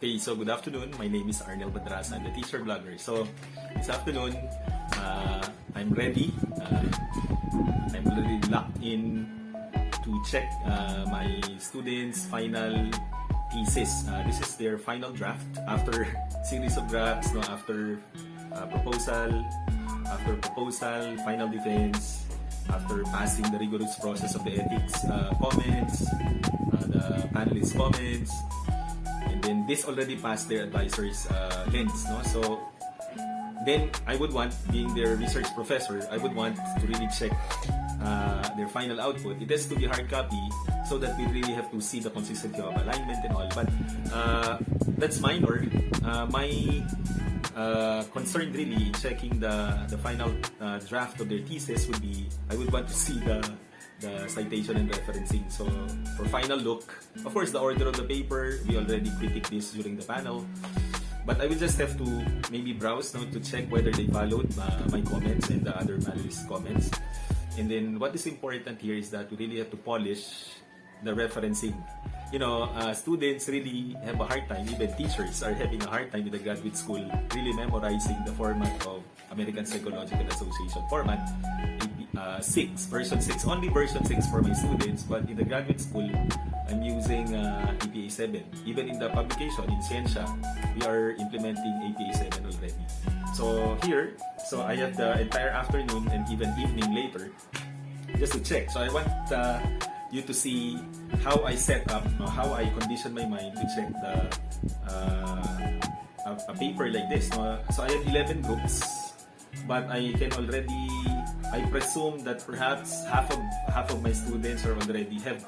Okay, so good afternoon. My name is Arnel Badrasa. I'm the teacher blogger. So this afternoon, I'm ready. I'm already locked in to check my students' final thesis. This is their final draft after series of drafts, no, after proposal, final defense, after passing the rigorous process of the ethics comments, the panelists' comments. And then this already passed their advisor's lens, no? So then I would want, being their research professor, I would want to really check their final output. It has to be hard copy so that we really have to see the consistency of alignment and all. But that's minor. My concern really in checking the final draft of their thesis would be, I would want to see the citation and referencing. So for final look, of course the order of the paper, we already critiqued this during the panel, but I will just have to maybe browse now to check whether they followed my comments and the other panelists' comments. And then what is important here is that we really have to polish the referencing. You know, students really have a hard time, even teachers are having a hard time in the graduate school really memorizing the format of American Psychological Association format. 6, version 6, only version 6 for my students, but in the graduate school, I'm using APA 7. Even in the publication, in Scientia, we are implementing APA 7 already. So here, so I have the entire afternoon and even evening later just to check. So I want you to see how I set up, how I condition my mind to check a paper like this. So I have 11 groups, but I can already, I presume that perhaps half of my students are already have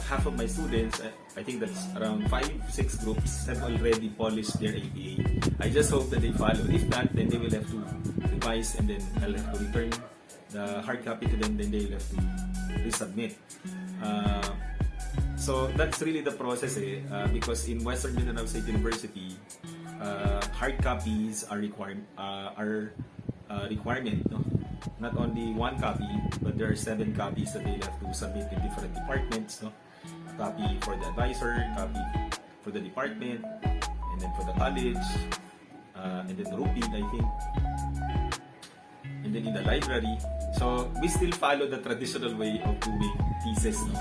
half of my students, I think that's around 5-6 groups, have already polished their APA. I just hope that they follow. If not, then they will have to revise, and then I'll have to return the hard copy to them, then they will have to resubmit. So that's really the process, because in Western Mindanao State University, hard copies are requirement. No? Not only one copy, but there are 7 copies that they have to submit in different departments. No? A copy for the advisor, copy for the department, and then for the college, and then the routine, I think, and then in the library. So we still follow the traditional way of doing thesis, no?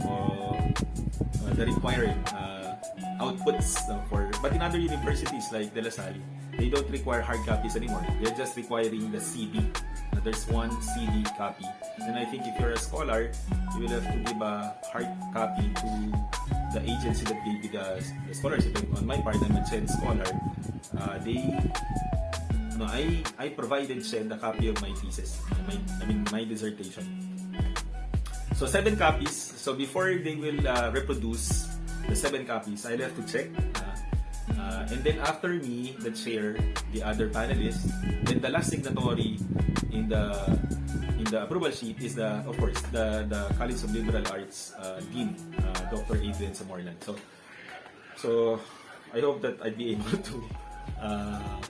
or the required outputs, no? But in other universities like De La Salle, they don't require hard copies anymore. They're just requiring the CD. There's one CD copy. And I think if you're a scholar, you will have to give a hard copy to the agency that gave you the scholarship. On my part, I'm a CHED scholar. I provided CHED a copy of my thesis, my dissertation. So 7 copies. So before they will reproduce the 7 copies, I'll have to check. And then after me, the chair, the other panelists, then the last signatory in the approval sheet is of course the College of Liberal Arts Dean, Dr. Adrian Zamorlan. So I hope that I'd be able to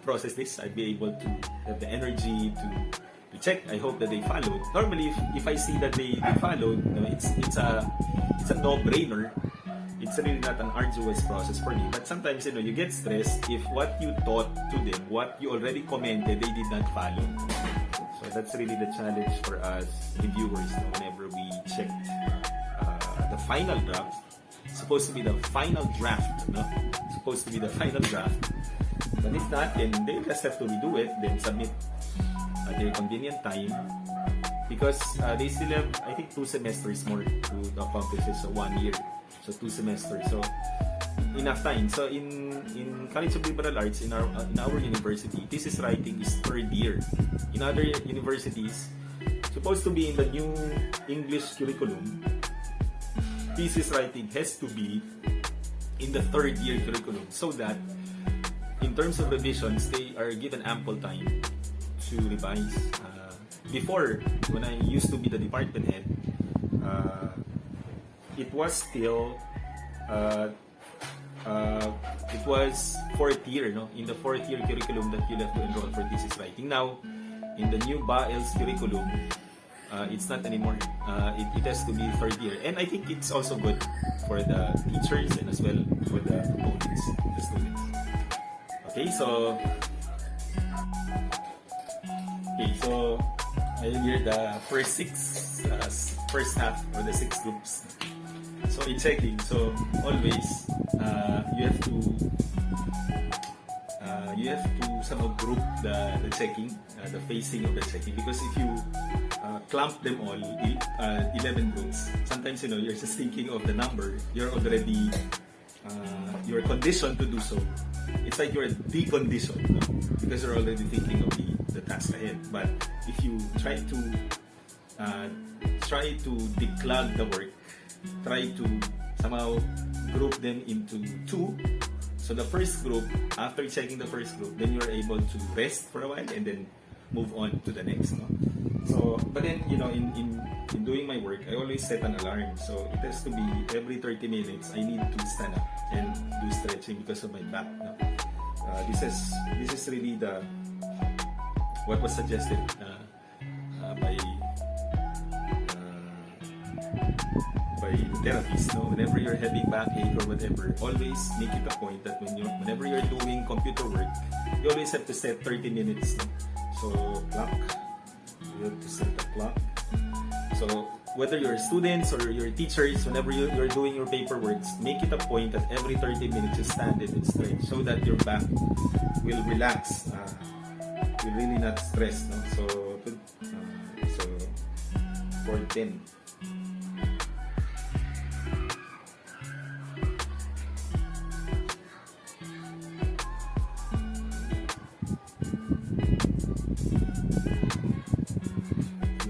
process this. I'd be able to have the energy to check. I hope that they followed. Normally, if I see that they followed, it's a no-brainer. It's really not an arduous process for me. But sometimes, you get stressed if what you taught to them, what you already commented, they did not follow. So that's really the challenge for us reviewers whenever we check the final draft. It's supposed to be the final draft, no? It's supposed to be the final draft. But if not, then they just have to redo it, then submit at their convenient time. Because they still have, I think, 2 semesters more to accomplish this, so 1 year. So 2 semesters, so enough time. So in College of Liberal Arts, in our university, thesis writing is 3rd year. In other universities, supposed to be in the new English curriculum, thesis writing has to be in the 3rd year curriculum, so that in terms of revisions, they are given ample time to revise. Before, when I used to be the department head, it was still it was 4th year, no? In the 4th year curriculum that you'll have to enroll for thesis writing. Now, in the new BAEL's curriculum, it's not anymore. It has to be third year. And I think it's also good for the teachers and as well for the opponents, the students. Okay, so I have here the first half or the 6 groups. So in checking, so always you have to somehow group the checking, the facing of the checking, because if you clump them all, 11 groups, sometimes you're just thinking of the number, you're already you're conditioned to do so. It's like you're deconditioned, no? Because you're already thinking of the task ahead. But if you try to declug the work, try to somehow group them into 2. So the first group, after checking the first group, then you're able to rest for a while and then move on to the next. No? So, but then in doing my work, I always set an alarm. So it has to be every 30 minutes. I need to stand up and do stretching because of my back. No? This is really what was suggested by the therapist. No? Whenever you're having backache or whatever, always make it a point that whenever you're doing computer work, you always have to set 30 minutes. No? So clock, you have to set the clock. So whether you're students or your teachers, whenever you're doing your paperwork, make it a point that every 30 minutes you stand and stretch so that your back will relax. You're really not stressed. No? So for 10.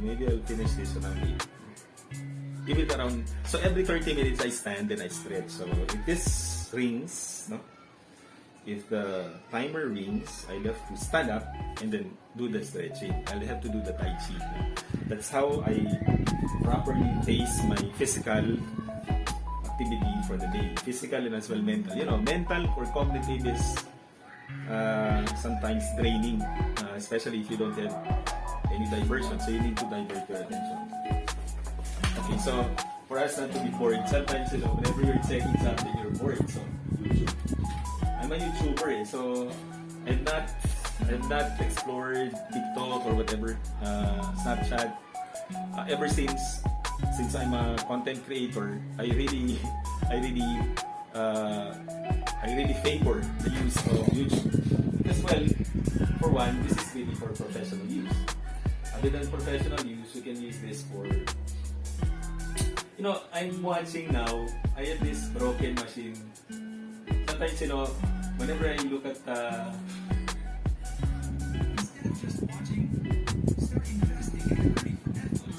Maybe I'll finish this around 8. Give it around, so every 30 minutes I stand and I stretch. So if this rings, no? If the timer rings, I'll have to stand up and then do the stretching. I'll have to do the Tai Chi. That's how I properly face my physical activity for the day. Physical and as well mental. Mental or cognitive is sometimes draining, especially if you don't have any diversion, so you need to divert your attention. Okay, so for us not to be bored, sometimes whenever you're checking something, you're bored. So YouTube. I'm a YouTuber, so I've not explored TikTok or whatever, Snapchat. Ever since I'm a content creator, I really favor the use of YouTube. Because for one, this is really for professional use. Other than professional use, you can use this for, I'm watching now, I have this broken machine. Sometimes, whenever I look at, just watching, start investing and earning from Netflix.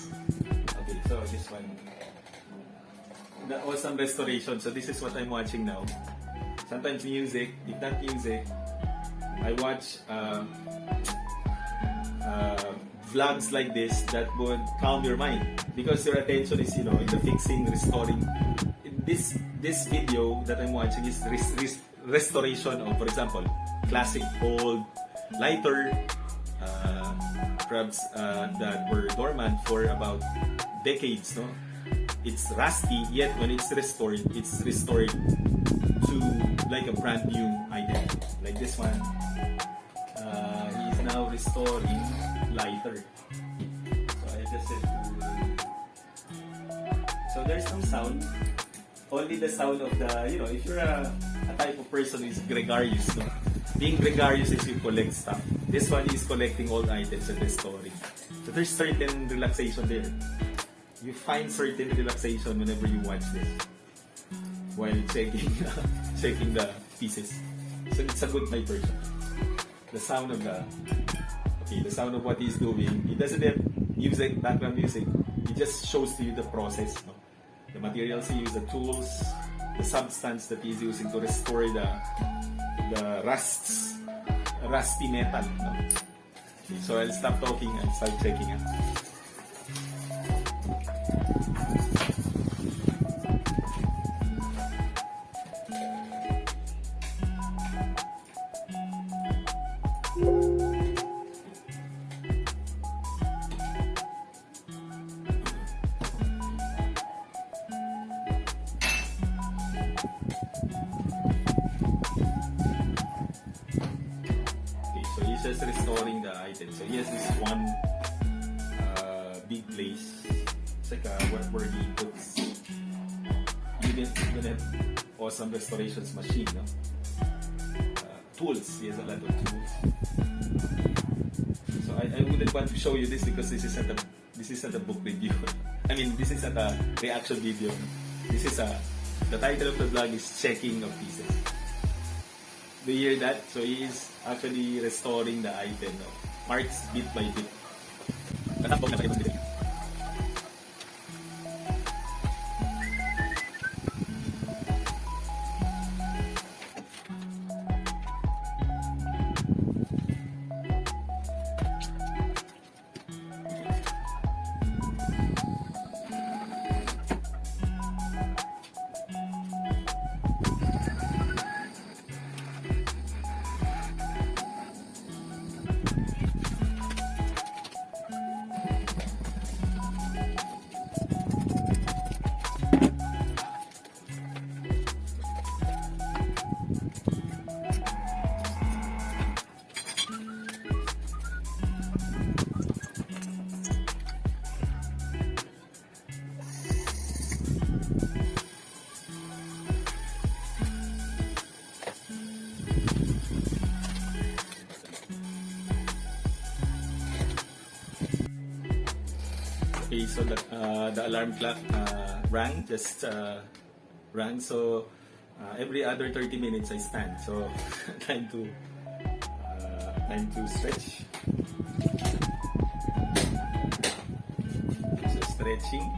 Okay, so this one, that was some restoration, so this is what I'm watching now. Sometimes music, if not music, I watch, vlogs like this that would calm your mind because your attention is in the fixing, restoring. This video that I'm watching is restoration of, for example, classic old lighter crabs that were dormant for about decades. No, it's rusty, yet when it's restored to like a brand new item. Like this one, he's now restoring lighter. So I just said so there's no sound, only the sound of the, if you're a type of person who is gregarious, no? Being gregarious is you collect stuff. This one is collecting old items and restoring. So there's certain relaxation there. You find certain relaxation whenever you watch this while checking the pieces. So it's a good vibration. The sound of what he's doing. He doesn't have music, background music. It just shows to you the process, no? The materials he uses, the tools, the substance that he's using to restore the rusty metal. No? Okay, so I'll stop talking and start checking it. excited. So he has this one big place. It's like where he puts even have awesome restorations machine, no? Tools. He has a lot of tools. So I wouldn't want to show you this because this isn't a book review. I mean, this isn't a reaction video. This is the title of the vlog is Checking of Thesis. Do you hear that? So he is actually restoring the item, no? Marks bit by bit. Okay, so the alarm clock rang, rang. So every other 30 minutes I stand. So time to stretch. So stretching.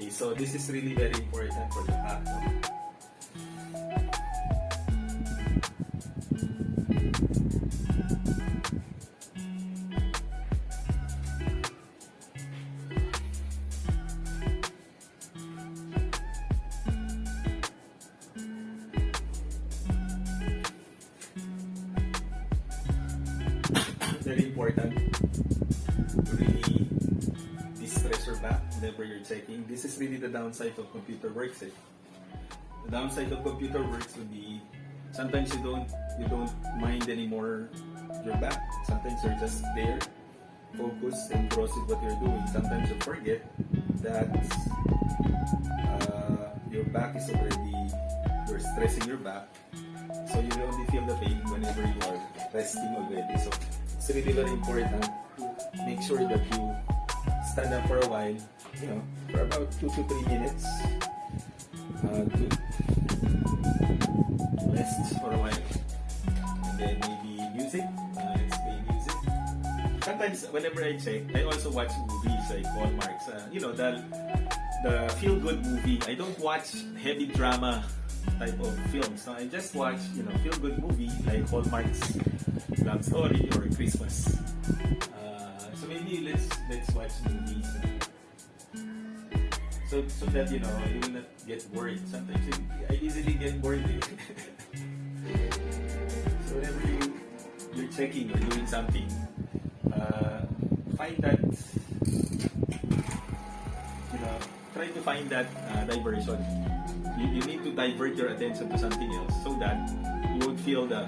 So this is really very important for the back. No? Very important to really distress your back whenever you're checking. This is really the downside of computer works. The downside of computer works would be sometimes you don't mind anymore your back. Sometimes you're just there, focus and proceed what you're doing. Sometimes you forget that your back is already, you're stressing your back, so you will only feel the pain whenever you are resting already. So it's really very important to make sure that you stand up for a while, for about 2 to 3 minutes, to rest for a while, and then maybe music, let's play music. Sometimes whenever I check, I also watch movies like Hallmark, the feel-good movie. I don't watch heavy drama type of films, so I just watch, feel-good movie like Hallmark's Love Story or Christmas. So maybe let's watch movies, so that you will not get bored. Sometimes I easily get bored. So whenever you're checking or doing something, find that try to find that diversion. You need to divert your attention to something else so that you won't feel the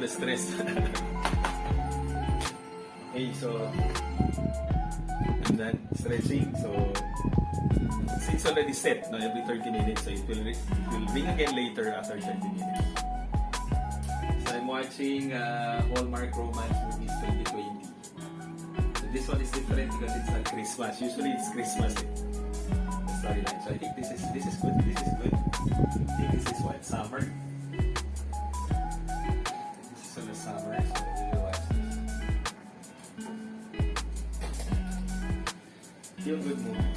stress. Okay, so I'm done stretching. So it's already set every 30 minutes, so it will ring again later after 30 minutes. So I'm watching Hallmark Romance Movies 2020. So this one is different because it's not Christmas. Usually it's Christmas. The storyline. So I think this is good. This is good. I think this is what, summer. This is on the summer. So we will watch this. Feel good movie.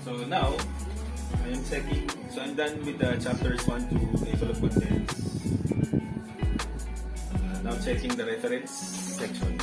So now I am checking. So I'm done with the chapters 1 to table of contents. Now checking the reference section.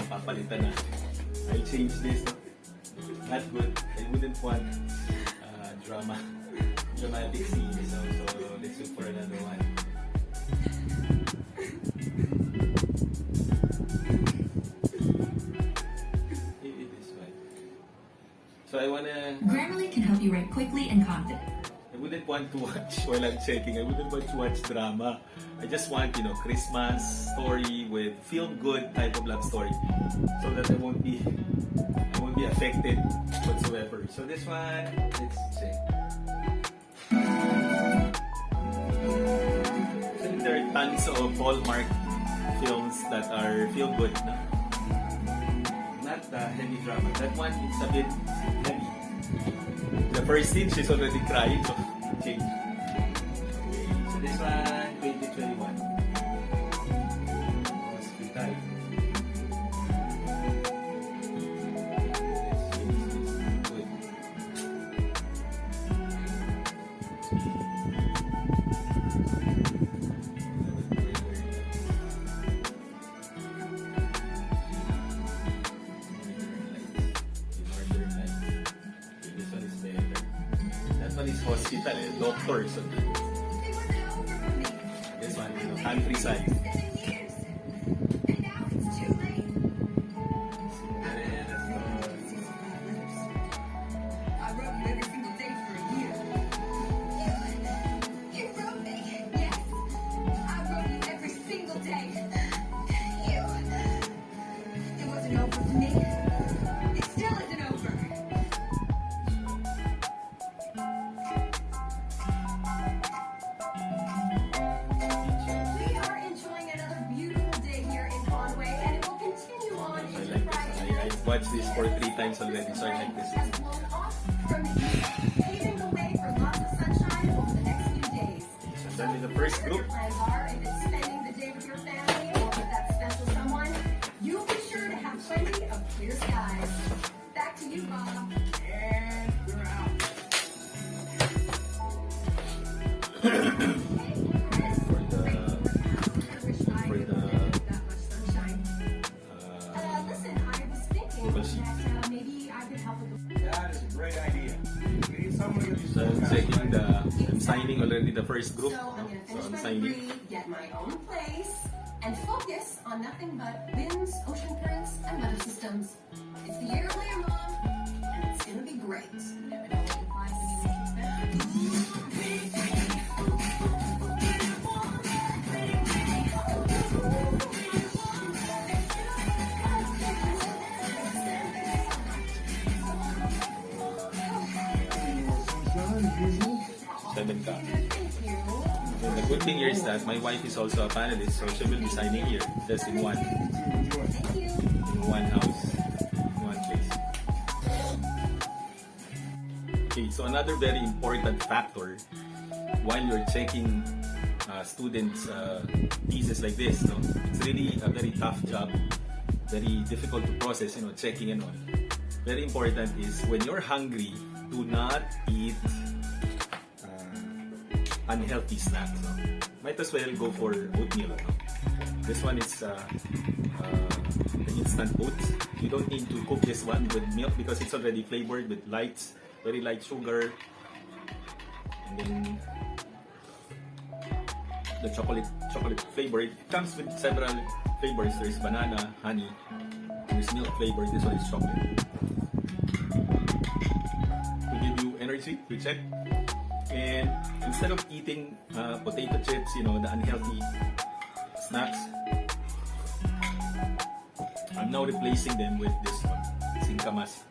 Papalitan na. I'll change this. Not good. I wouldn't want dramatic scenes. So let's look for another one. Maybe this one. So I wanna. Grammarly can help you write quickly and confidently. I wouldn't want to watch while I'm checking. I wouldn't want to watch drama. I just want, Christmas story with feel-good type of love story, so that I won't be affected whatsoever. So this one, let's check. There are tons of Hallmark films that are feel-good, no? Not heavy drama. That one is a bit heavy. The first scene, she's already crying, so change. So this one, 2021. Hospital. Good. Hospital, doctors. This one, countryside. Watched this for 3 times already, so I like this. Paving the way for lots of sunshine over the next few days. So then with the first group. If it's spending the day with your family or with that special someone, you'll be sure to have plenty of clear skies. Back to you, Bob. And we're out. I'm signing already the first group. So I'm going to finish my degree, get my own place, and focus on nothing but winds, ocean currents, and weather systems. It's the year of Lear, Mom, and it's going to be great. You never know what implies when you And the good thing here is that my wife is also a panelist, so she will be signing here, just in one house, in one place. Okay, so another very important factor while you're checking students' thesis like this, no? It's really a very tough job, very difficult to process, checking and all. Very important is when you're hungry, do not eat unhealthy snacks. No? Might as well go for oatmeal. No? This one is the instant oats. You don't need to cook this one with milk because it's already flavored with very light sugar. And then the chocolate flavor. It comes with several flavors. There's banana, honey, there's milk flavor. This one is chocolate. To give you energy, to check. And instead of eating potato chips, the unhealthy snacks, I'm now replacing them with this one, singkamas.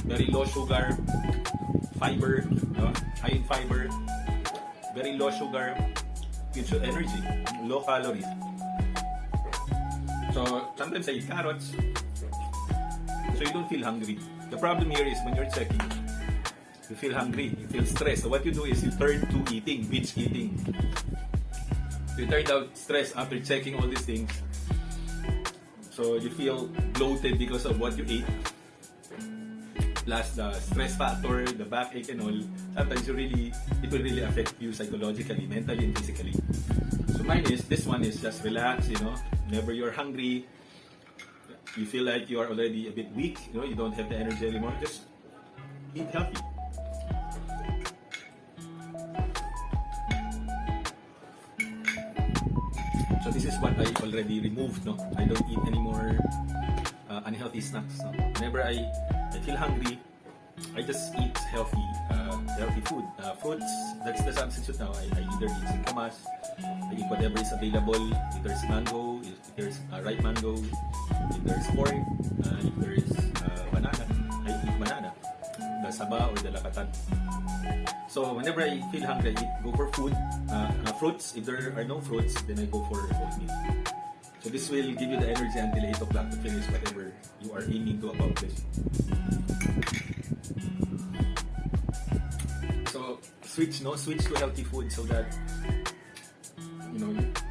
Very low sugar, fiber, high in fiber, very low sugar, gives you energy, low calories. So sometimes I eat carrots, so you don't feel hungry. The problem here is when you're checking, you feel hungry, you feel stressed. So what you do is you turn to eating, binge eating. You turn out stress after checking all these things. So you feel bloated because of what you ate. Plus the stress factor, the backache and all. Sometimes it will really affect you psychologically, mentally and physically. So this one is just relax, whenever you're hungry, you feel like you are already a bit weak, you don't have the energy anymore, just eat healthy. So this is what I already removed, I don't eat any more unhealthy snacks. Whenever I feel hungry, I just eat healthy food. Fruits, that's the substitute now. I either eat singkamas, I eat whatever is available. If there's mango, if there's ripe mango, if there's pork, if there's banana, I eat banana, the saba or the lakatan. So whenever I feel hungry, I go for food, fruits. If there are no fruits, then I go for oatmeal. So this will give you the energy until 8 o'clock to finish whatever you are aiming to accomplish. So switch to healthy food so that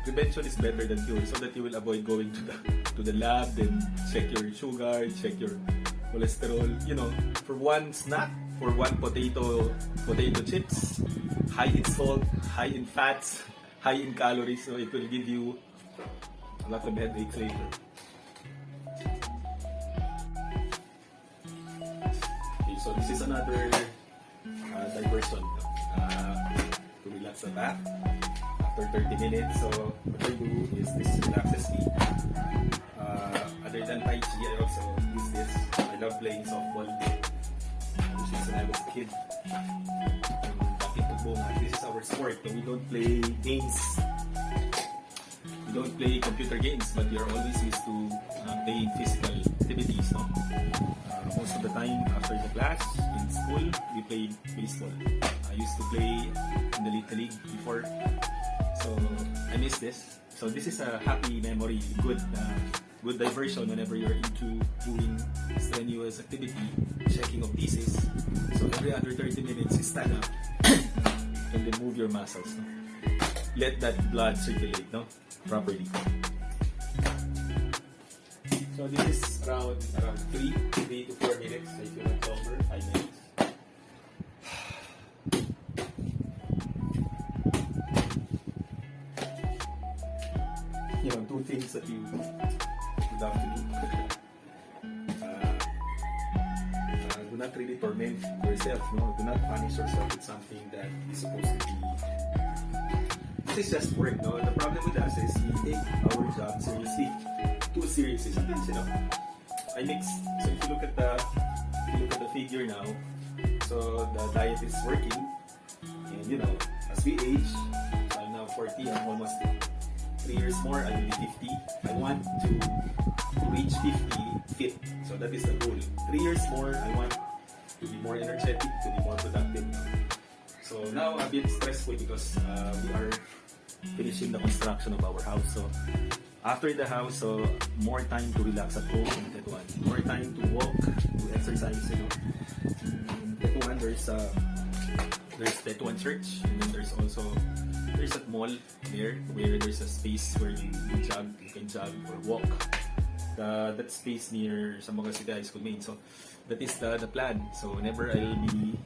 prevention is better than cure. So that you will avoid going to the lab, then check your sugar, check your cholesterol. For one snack, for one potato chips, high in salt, high in fats, high in calories. So it will give you a lot of headaches later. Okay, so this is another diversion to relax the back after 30 minutes. So what I do is this relaxes me. Other than Tai Chi, I also use this. I love playing softball, since I was a kid. This is our sport. We don't play games. We don't play computer games, but we are always used to playing physical activities. Most of the time after the class in school, we played baseball. I used to play in the Little League before, so I miss this. So this is a happy memory, good diversion whenever you're into doing strenuous activity, checking of thesis. So every other 30 minutes, you stand up and then move your muscles. Let that blood circulate properly. So this is around 3 to 4 minutes. So if you want longer, 5 minutes. Two things that you love to do. Do not really torment yourself. Do not punish yourself with something that is supposed to be. This is just work. The problem with us is we take our job seriously, too seriously. Sometimes I mix. So if you look at the figure now, so the diet is working, and as we age, so I'm now 40. I'm almost 3 years more, I will be 50. I want to reach 50 fit. So that is the goal. 3 years more, I want to be more energetic, to be more productive. So now a bit stressful because we are finishing the construction of our house. So after the house, so more time to relax at home in Tetuan. More time to walk, to exercise. In Tetuan, there's Tetuan Church, and then there's a mall there where there's a space where you can jog or walk. That space near Zamboanga City High School main. So that is the plan. So whenever I'll be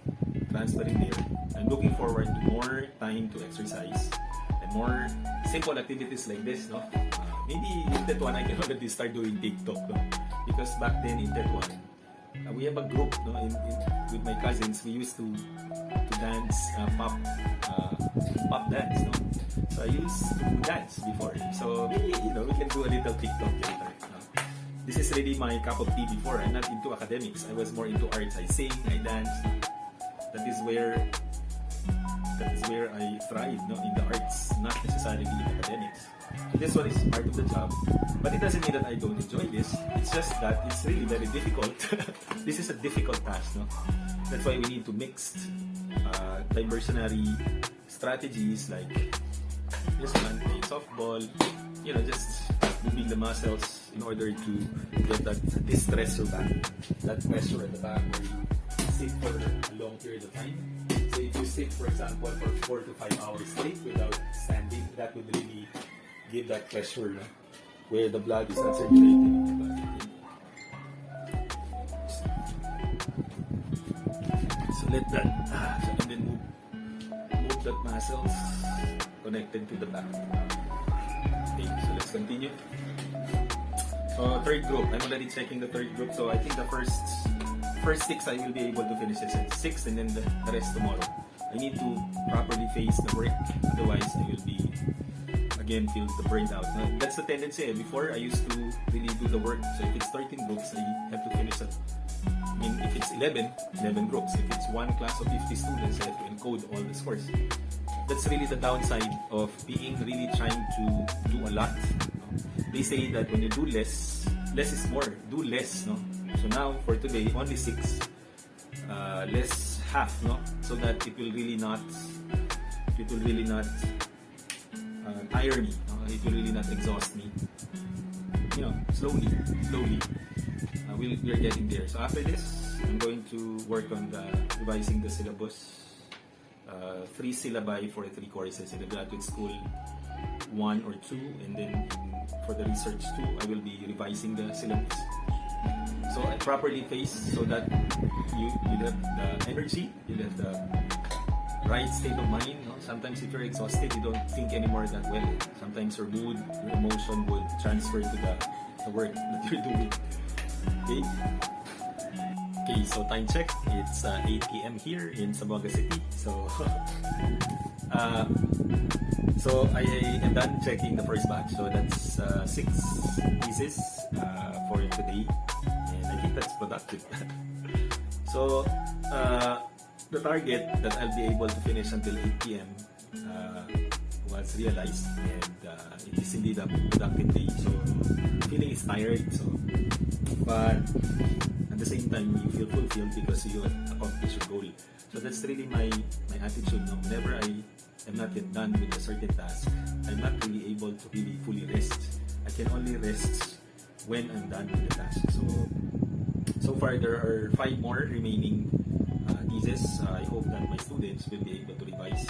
transferring there, I'm looking forward to more time to exercise and more simple activities like this. Maybe in Tetuan I can already start doing TikTok. Because back then in Tetuan, we have a group with my cousins. We used to dance, pop dance, no? So I used to dance before. So maybe, we can do a little TikTok later. This is really my cup of tea before. I'm not into academics. I was more into arts. I sing, I dance. That is where I thrive, no? In the arts, not necessarily in academics. So this one is part of the job. But it doesn't mean that I don't enjoy this. It's just that it's really very difficult. This is a difficult task, no? That's why we need to mix diversionary strategies like this one, playing softball, just moving the muscles in order to get that distressor back, that pressure at the back where you sit for a long period of time. So if you sit, for example, for 4 to 5 hours straight without standing, that would really give that pressure, no? Where the blood is not circulating in the body. So let that, and then move that muscles connected to the back. Okay, so let's continue. So third group, I'm already checking the third group. So I think the first 6 I will be able to finish this at 6, and then the rest tomorrow. I need to properly face the work, otherwise I will be again feel the burnt out. Now, that's the tendency. Before I used to really do the work. So if it's 13 groups, I have to finish it. I mean, if it's 11 groups. If it's one class of 50 students, I have to encode all the scores. That's really the downside of being really trying to do a lot. They say that when you do less is more. Do less, no? So now for today, only 6, less half, no? So that it will really not tire me. No? It will really not exhaust me. Slowly. We're getting there. So after this, I'm going to work on revising the syllabus. 3 syllabi for 3 courses in the graduate school, 1 or 2, and then for the research 2, I will be revising the syllabus. So I properly face so that you have the energy, you have the right state of mind. No? Sometimes if you're exhausted, you don't think anymore that well. Sometimes your mood, your emotion would transfer to the work that you're doing. Okay, so time check. It's 8 p.m. here in Zamboanga City. So, so I am done checking the first batch. So that's 6 pieces for today, and I think that's productive. So the target that I'll be able to finish until 8 p.m. Was realized, and it is indeed a productive day. So feeling is tired. So, but at the same time, you feel fulfilled because you accomplished your goal. So that's really my attitude. No? Whenever I am not yet done with a certain task, I'm not really able to really fully rest. I can only rest when I'm done with the task. So far there are 5 more remaining theses. I hope that my students will be able to revise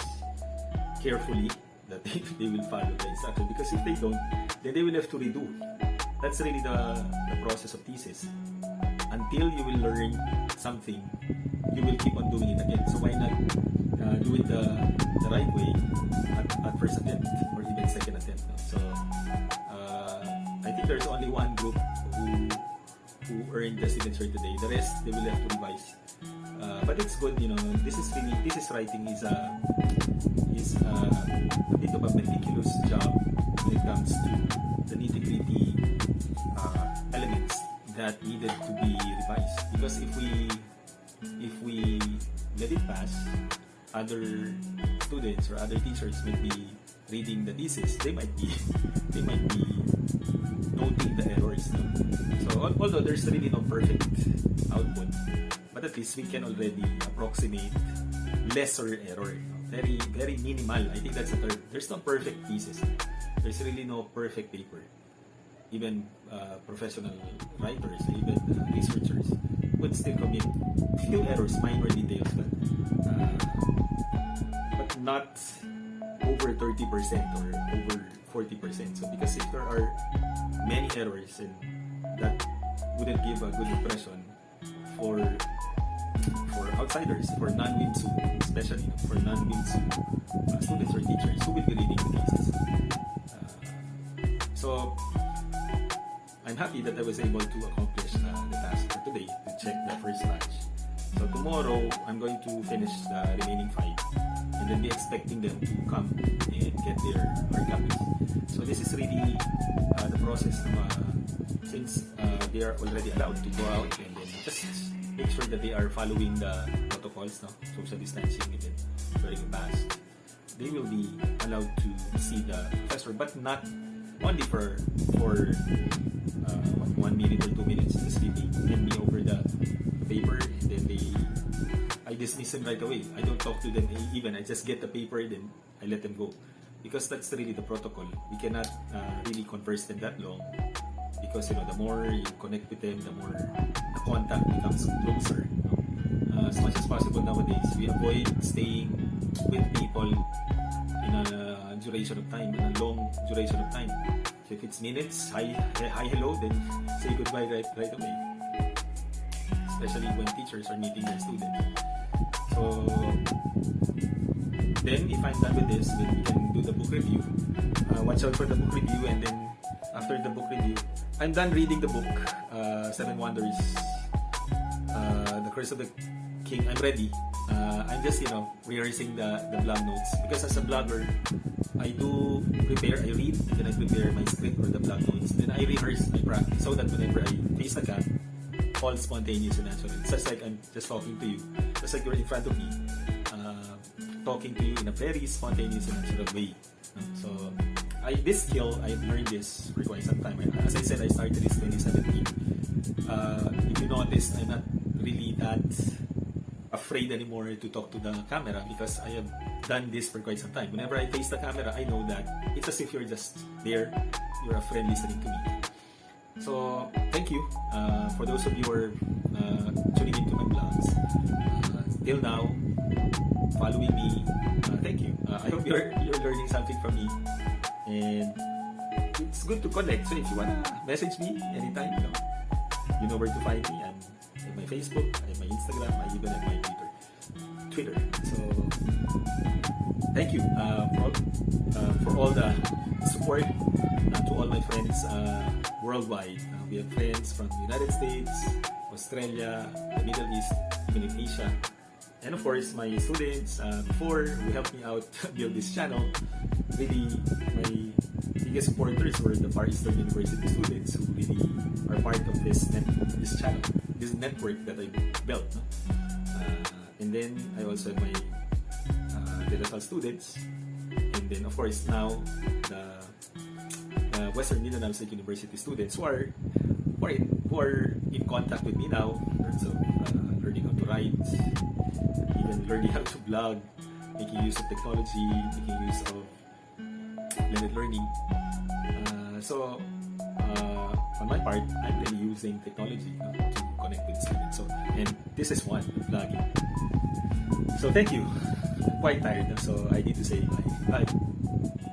carefully, that they will follow the instruction, because if they don't, then they will have to redo. That's really the process of thesis. Until you will learn something, you will keep on doing it again. So why not do it the right way at first attempt or even second attempt? No? So I think there's only one group who earned the signature today. The rest, they will have to revise. But it's good, thesis writing is a bit of a meticulous job when it comes to the nitty-gritty elements that needed to be revised. Because if we let it pass, other students or other teachers might be reading the thesis. They might be noting the errors. No? So although there's really no perfect output, but at least we can already approximate lesser error. Very, very minimal. I think that's the term. There's no perfect thesis. There's really no perfect paper. Even professional writers, even researchers would still commit few errors, minor details, but not over 30% or over 40%. So because if there are many errors, and that wouldn't give a good impression for outsiders, for non-WMSU, especially for non-WMSU students or teachers who will be reading the thesis. So I'm happy that I was able to accomplish the task for today, to check the first batch. So tomorrow, I'm going to finish the remaining 5 and then be expecting them to come and get their hard copies. So this is really the process since they are already allowed to go out and then just make sure that they are following the protocols, no? Social distancing and then wearing a mask. They will be allowed to see the professor, but not only for 1 minute or 2 minutes. Just really hand me over the paper and then I dismiss them right away. I don't talk to them even. I just get the paper, then I let them go. Because that's really the protocol. We cannot really converse them that long. Because the more you connect with them, the more the contact becomes closer. As much as possible nowadays, we avoid staying with people in a duration of time, in a long duration of time. So if it's minutes, hi, hello, then say goodbye right away. Especially when teachers are meeting their students. So then, if I'm done with this, then we can do the book review. Watch out for the book review, and then after the book review, I'm done reading the book, Seven Wonders, The Curse of the King. I'm ready. I'm just, rehearsing the blog notes. Because as a blogger, I do prepare, I read, and then I prepare my script or the blog notes. Then I rehearse, I practice, so that whenever I face the cam, all spontaneous and natural. It's just like I'm just talking to you. Just like you're in front of me, talking to you in a very spontaneous and natural way. So, this skill, I've learned this for quite some time. As I said, I started this 2017. If you notice, I'm not really that afraid anymore to talk to the camera because I have done this for quite some time. Whenever I face the camera, I know that it's as if you're just there. You're a friend listening to me. So, thank you for those of you who are tuning into my vlogs. Till now, following me, thank you. I hope you're learning something from me. And it's good to connect. So if you wanna message me anytime, you know where to find me. I'm at my Facebook, I have my Instagram, I even have my Twitter. So thank you for all the support to all my friends worldwide. We have friends from the United States, Australia, the Middle East, even in Asia. And of course, my students before who helped me out build this channel. Really, my biggest supporters were the Far Eastern University students who really are part of this channel, this network that I built. No? And then I also have my De students, and then of course now the Western Mindanao State University students who are in contact with me now in terms of learning how to write, even learning how to blog, making use of technology, making use of blended learning. So on my part, I'm really using technology to connect with students. So, and this is one, blogging. So thank you. I'm quite tired, so I need to say bye. Bye.